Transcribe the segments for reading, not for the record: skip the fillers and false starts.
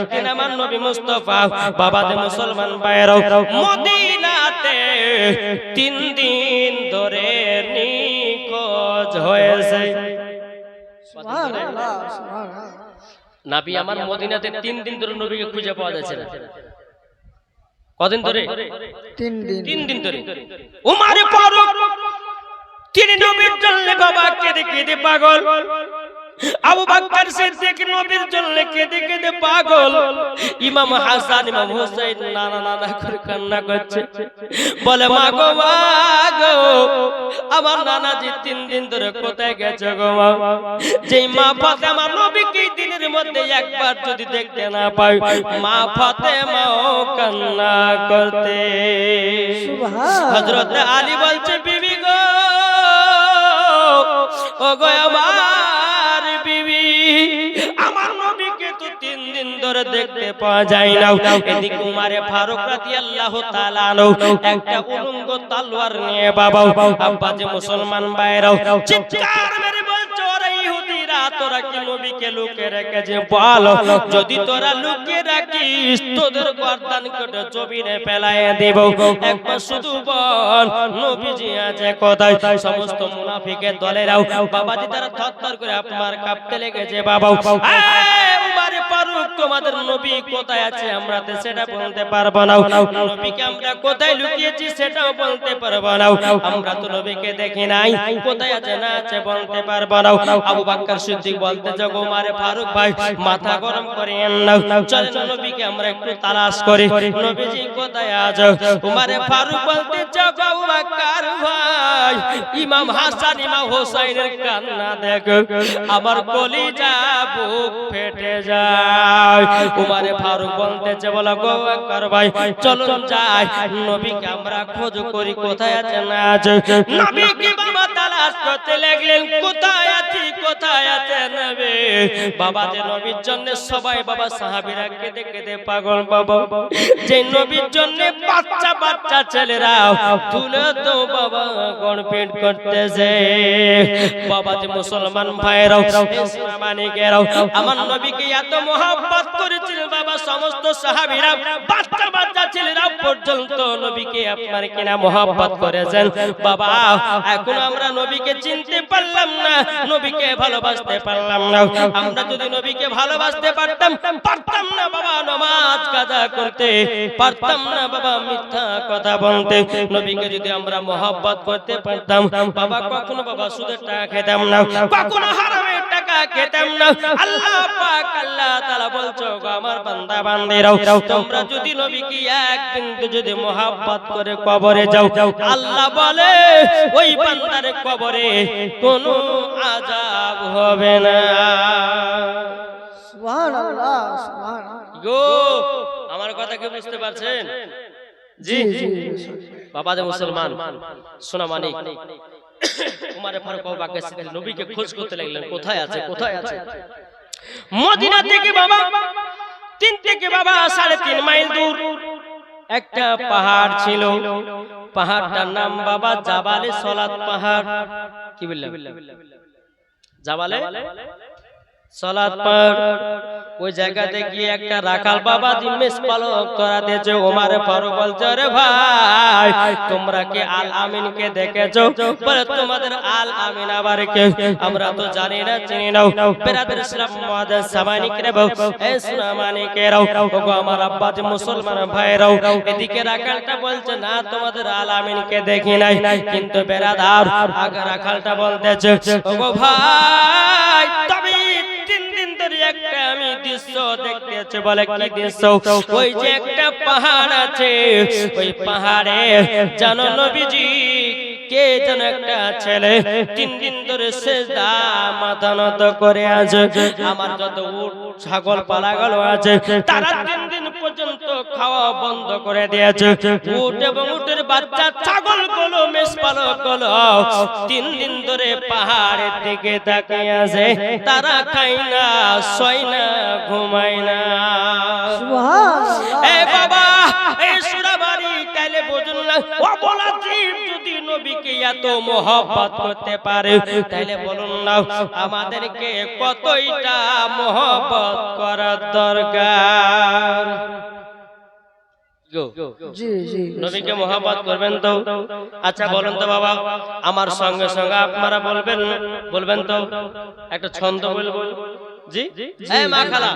একদিন আমার নবী মুস্তাফা বাবাদের মুসলমান ভাইরাও মদিনাতে 3 দিন ধরে নিখোঁজ হয়েছে। সুবহানাল্লাহ সুবহানাল্লাহ। নবী আমার মদিনাতে 3 দিন ধরে নবীকে খুঁজে পাওয়া যাচ্ছে না। কদিন ধরে? 3 দিন। 3 দিন ধরে। উমর ফারুক তিনি নবীর জন্য বাবা কেঁদে কেঁদে পাগল। আবু বকর সিদ্দিক নবীর জন্য কেঁদে কেঁদে পাগল। ইমাম হাসান ইমাম হুসাইন নানা নানা করে কান্না করছে, বলে মা গো মা গো, আমার নানাজি 3 দিন ধরে কোথায় গেছে গো মা? যেই মা ফাতেমা নবীকে দিনের মধ্যে একবার যদি দেখতে না পায়, মা ফাতেমাও কান্না করতে। সুবহান। হযরত আলী বলছে বিবি গো, ও গো আমার বিবি, আমার নবীকে তো 3 দিন ধরে দেখতে পাওয়া যায় না। এদিকে উমারে ফারুক রাদিয়াল্লাহু তাআলা আনহু একটা উলঙ্গ তলোয়ার নিয়ে বাবা আব্বাজে মুসলমান ভাইরাও চিৎকার মেরে বলছে, ওরে ইহুদিরা, তোরা কি নবীকে লুকিয়ে রেখেছে? বল, যদি তোরা লুকিয়ে রাখিস তোদের গর্দান কেটে জমিনে ফেলায় দেব। একবার শুধু বল নবীজি আছে কোথায়? সমস্ত মুনাফিকের দলেরাও বাবাজি তারা থরথর করে আপনার কাঁপতে লেগেছে। বাবা উমারে ফারুক, তোমাদের নবী কোথায় আছে আমরা তো সেটা বলতে পারবো না, নবীকে আমরা কোথায় লুকিয়েছি সেটাও বলতে পারবো না, আমরা তো নবীকে দেখি নাই, কোথায় আছে না আছে বলতে পারবো না। আবু বকর সিদ্দিক বলতে যাও, উমারে ফারুক ভাই মাথা গরম করিয়েন না, চলেন নবীকে আমরা একটু তালাশ করি, নবীজি কোথায় আছে? উমারে ফারুক বলতে যাও, আবু বকর ভাই ইমাম হাসান ইমাম হুসাইনের কান্না দেখো, আমার কলিজা বুক ফেটে যায়। উমারে ফারুক বলতেছে, বলো গো বকর ভাই চলুন যাই, নবীকে আমরা খোঁজ করি কোথায় আছে না আছে। নবীকে বাবা তালাশ করতে লাগলেন, কোথায় আছে কোথায় আছে নবী? বাবা যে নবীর জন্য সবাই বাবা সাহাবীরা কেঁদে কেঁদে পাগল। বাবা যে নবীর জন্য বাচ্চা বাচ্চা ছেলেরা তুলে তো বাবা গণপিট করতেছে। বাবা যে মুসলমান ভাইরাও ইসলামানিকেরাও আমার নবীকে এত মহব্বত করেছিলেন বাবা, সমস্ত সাহাবীরা বাচ্চা বাচ্চা ছেলেরা পর্যন্ত নবীকে আপনার কিনা মহব্বত করেছেন। বাবা এখন আমরা নবীকে চিনতে পারলাম না, নবীকে ভালোবাসতে পারলাম না। আমরা যদি নবীকে ভালোবাসতে পারতাম, পারতাম না বাবা নামাজ কাজা করতে, পারতাম না বাবা মিথ্যা কথা বলতে। নবীকে যদি আমরা মহব্বত করতে পারতাম বাবা, কখনো বাবা সুদের টাকা খেতাম না, কখনো হারামের টাকা খেতাম না। আল্লাহ পাক আল্লাহ তাআলা বলছো, আমার বান্দা বান্দিরাও তোমরা যদি নবীকে একদিন যদি মহব্বত করে কবরে যাও, আল্লাহ বলে ওই বান্দার কবরে কোনো আযাব হবে না। সুবহানাল্লাহ সুবহানাল্লাহ। গো আমার কথা কি বুঝতে পারছেন? জি বাবা যে মুসলমান সোনা মানিক উমারে ফারুক আবু বকর সিদ্দিক নবীকে খোঁজ করতে লাগলেন, কোথায় আছে কোথায় আছে। মদিনা থেকে বাবা 3 থেকে বাবা 3.5 মাইল দূর একটা পাহাড় ছিল, পাহাড়টার নাম বাবা জাবালে সলাত পাহাড়। কি বললাম? জাবালে সলাত পাহাড়। ওই জায়গাতে গিয়ে একটা রাখাল বাবা জিম্মেস পালক করা দিয়েছে। ওমর ফারুক বলছে, রে ভাই তোমরা কি আল আমিনকে দেখেছো? বলে তোমাদের আল আমিন আবার কে? আমরা তো জানি না চিনি না। বেরাদর ইসলাম মুআদ্দাস সামানিকরে বউ এই সুনামানিকেরাও, ওগো আমার আব্বা যে মুসলমান ভাইরাও, এদিকে রাখালটা বলছে না তোমাদের আল আমিনকে দেখি নাই, কিন্তু বেরাদার আগে রাখালটা বলতেছে, ওগো ভাই তবে 3 দিন ধরে একটা আমি দৃশ্য দেখতেছি। বলে কি দৃশ্য? ওই যে একটা পাহাড় আছে, ওই পাহাড়ে জানো নবীজি কে যেন একটা ছেলে 3 দিন ধরে সিজদা মাথা নত করে আছে। আমার যত উট ছাগল পালাগুলো আছে তারা 3 দিন পর্যন্ত খাওয়া বন্ধ করে দিয়েছে। উট এবং উটের বাচ্চা ছাগলগুলো মেষপালকগুলো 3 দিন ধরে পাহাড়ের দিকে তাকিয়ে আছে, তারা খায় না, শোয় না, ঘুমায় না। সুবহানাল্লাহ। এ বাবা এই সুরাবাড়ি তাহলে বুঝুন না অবলা জীব যদি নবীকে এত মহব্বত করতে পারে তাহলে বলুন না আমাদেরকে কতইটা মহব্বত করার দরকার। জি জি নবীকে মহব্বত করবেন তো? আচ্ছা বলুন তো বাবা, আমার সঙ্গে সঙ্গে আপনারা বলবেন তো একটা ছন্দ বলবো। জি এই মা খালা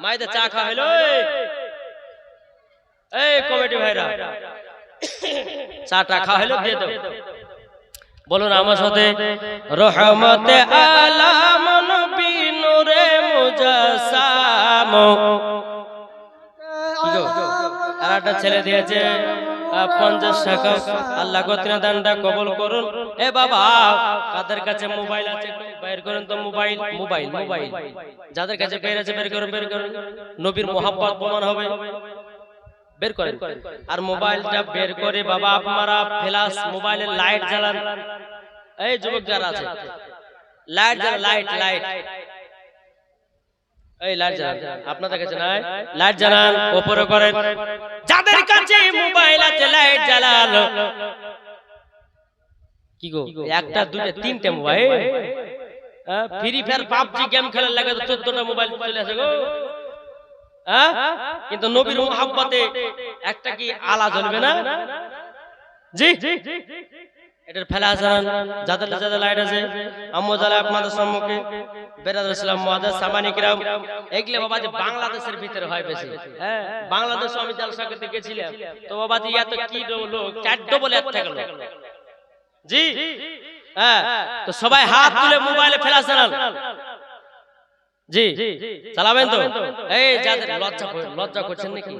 মাইদা চা খা হইলো, এই কমিটি ভাইরা চাটা খা হইলো দিয়ে দাও। বলুন আমার সাথে, রহমতে আলাম নবী নূরে মুজাসসাম। আর একটা ছেলে দিয়েছে 50 টাকা, আল্লাহ গতিনা দানটা কবুল করুন। এ বাবা কাদের কাছে মোবাইল আছে বের করুন তো, মোবাইল মোবাইল মোবাইল যাদের কাছে বের আছে বের করুন, বের করুন। নবীর মহব্বত প্রমাণ হবে, বের করেন। আর মোবাইলটা বের করে বাবা আপনারা ফ্ল্যাশ মোবাইলের লাইট জ্বালান। এই যুবক যারা আছে লাইট জ্বালান, লাইট লাইট এই লাইট জ্বালান, আপনাদের কাছে নাই লাইট জ্বালান উপরে করেন। যাদের কাছে মোবাইল আছে লাইট জ্বালান। কি গো একটা দুটো তিনটে mobile, free fire PUBG game খেলার লাগে তো 14টা মোবাইল চলে আসে গো। কিন্তু নবীর মহব্বতে একটা কি আলা জ্বলবে না? জি এটার ফেলা জানান যাদের যাদের লাইট আছে আম্মু জ্বালা আপনাদের সম্মুখে বেরাদুল ইসলাম মুআজ্জাজ সামানি কিরাম। এগুলো বাবা যে বাংলাদেশের ভিতরে হয় বেশি। হ্যাঁ বাংলাদেশে আমি জালসা করতে গেছিলাম তো বাবা জি এত কি লোক 4 ডবল এক টাকা লোক। জি হ্যাঁ তো সবাই হাত তুলে মোবাইলে ফেলা জানান। জি চালাবেন তো? এই যাদের লজ্জা করছেন নাকি?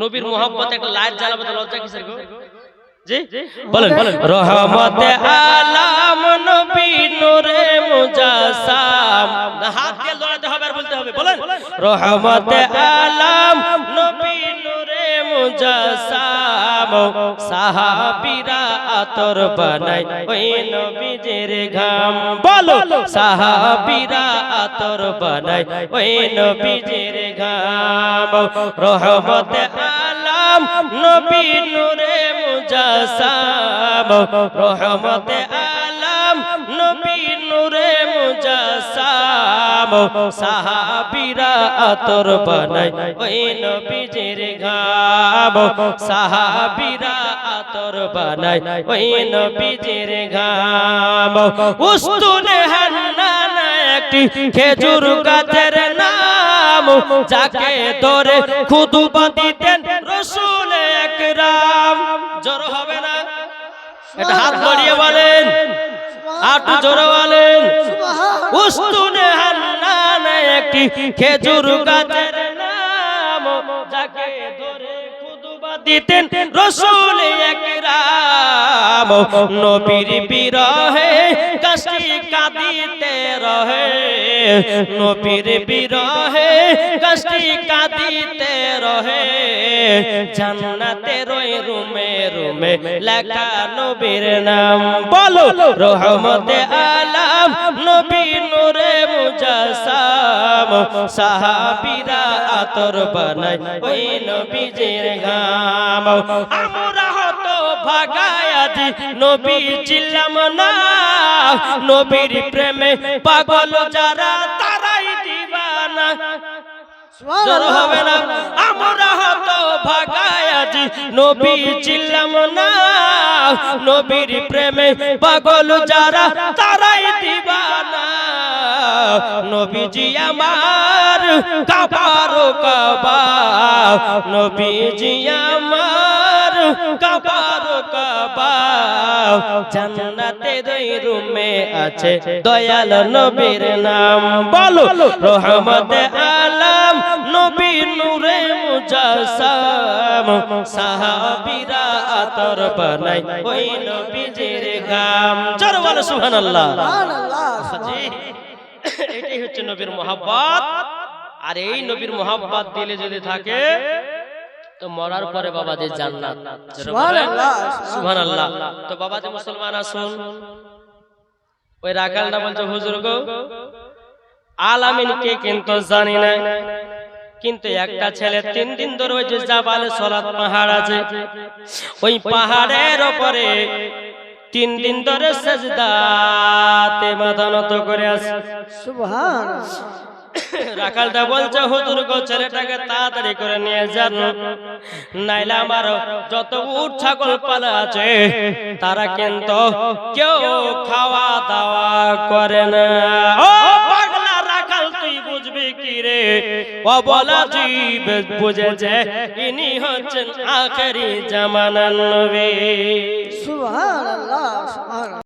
নবীর মহব্বতে একটা লাইট জ্বালাবে তো লজ্জা কিসের গো? জি বলেন বলেন। রহমতে আলাম নবী নূরে মুজাসসাম, হাত দিয়ে লড়াতে হবে আর বলতে হবে। বলেন রহমতে আলাম নবী নূরে মুজাসসাম, সাহাবীরা আতর বানায় ওই নবীজির ঘাম। বলো সাহাবীরা আতর বানায় ওই নবীজির ঘাম। রহমতে আলাম নবী নূরে মুজাসসাম, রহমতে আলাম নবী নূরে মুজাসসাম, সাহাবীরা আতর বানায় ওই নবীজির ঘাম। সাহাবীরা আতর বানায় ওই নবীজির ঘাম। উস্তুনে হান্নান একটি খেজুর গাছের নাম, যাকে ধরে খুতুবা দিতেন রাসূল আকরাম। জোর হবে না? এটা হাত বাড়িয়ে বলেন, একটু জোরে বলেন। উস্তুনে হান্নান একটি খেজুর গাছের নাম, যাকে ধরে খুতুবা দিতেন রাসূল আকরাম। নবীর বিরহে গাছটি কাঁদিতে রহে, নবীর বিরহে গাছটি কাঁদিতে রহে। জান্নাতের ওই রুমে রুমে লেখা নবীর নাম। বলো রহমতে আলাম নবী নূরে মুজাসসাম, সাহাবীরা আতর বানায় ওই নবীজির ঘাম। আমরা হতো ভাগায় আজি নবী ছিলাম না, নবীর প্রেমে পাগল যারা তারাই দিবানা। জোর হবে না? আমরা হতো ভাগায় আজি নবী ছিলাম না, নবীর প্রেমে পাগল যারা তারাই দিবানা। নবীজি আমার কাবারো কাবা, নবীজি আমার কাবারো কাবা। জান্নাতের ওই রুমে আছে দয়াল নবীর নাম। বলো রহমতে আলাম নবী নূরে মুজাসসাম, সাহাবীরা আতর বানায় ওই নবীজির ঘাম। জোরে বলো সুবহানাল্লাহ। জি এটাই হচ্ছে নবীর মহব্বত। আর এই নবীর মহব্বত দিলে যদি থাকে তো মরার পরে বাবাজি জান্নাত। সুবহানাল্লাহ সুবহানাল্লাহ। তো বাবাজি মুসলমান আসুন, ওই রাখালটা বলছে হুজুর গো আলামিন কে কিন্তু জানি না, কিন্তু একটা ছেলে 3 দিন ধরে ওই যে জাবাল সালাত পাহাড় আছে ওই পাহাড়ের উপরে 3 দিন ধরে সিজদাতে মাথা নত করে আছে। সুবহানাল্লাহ। রাখালটা বলছে হুজুর গো ছেলেটাকে তাড়াতাড়ি করে নিয়ে যান, নাইলে আমার যত উট ছাগল পালা আছে তারা কিন্তু কেউ খাওয়া দাওয়া করে না। ও পাগলা রাখাল তুই বুঝবি কি রে, অবলা জীব বুঝেছে ইনি হচ্ছেন আখেরি জামানার নবী। সুবহানাল্লাহ, সুবহানাল্লাহ।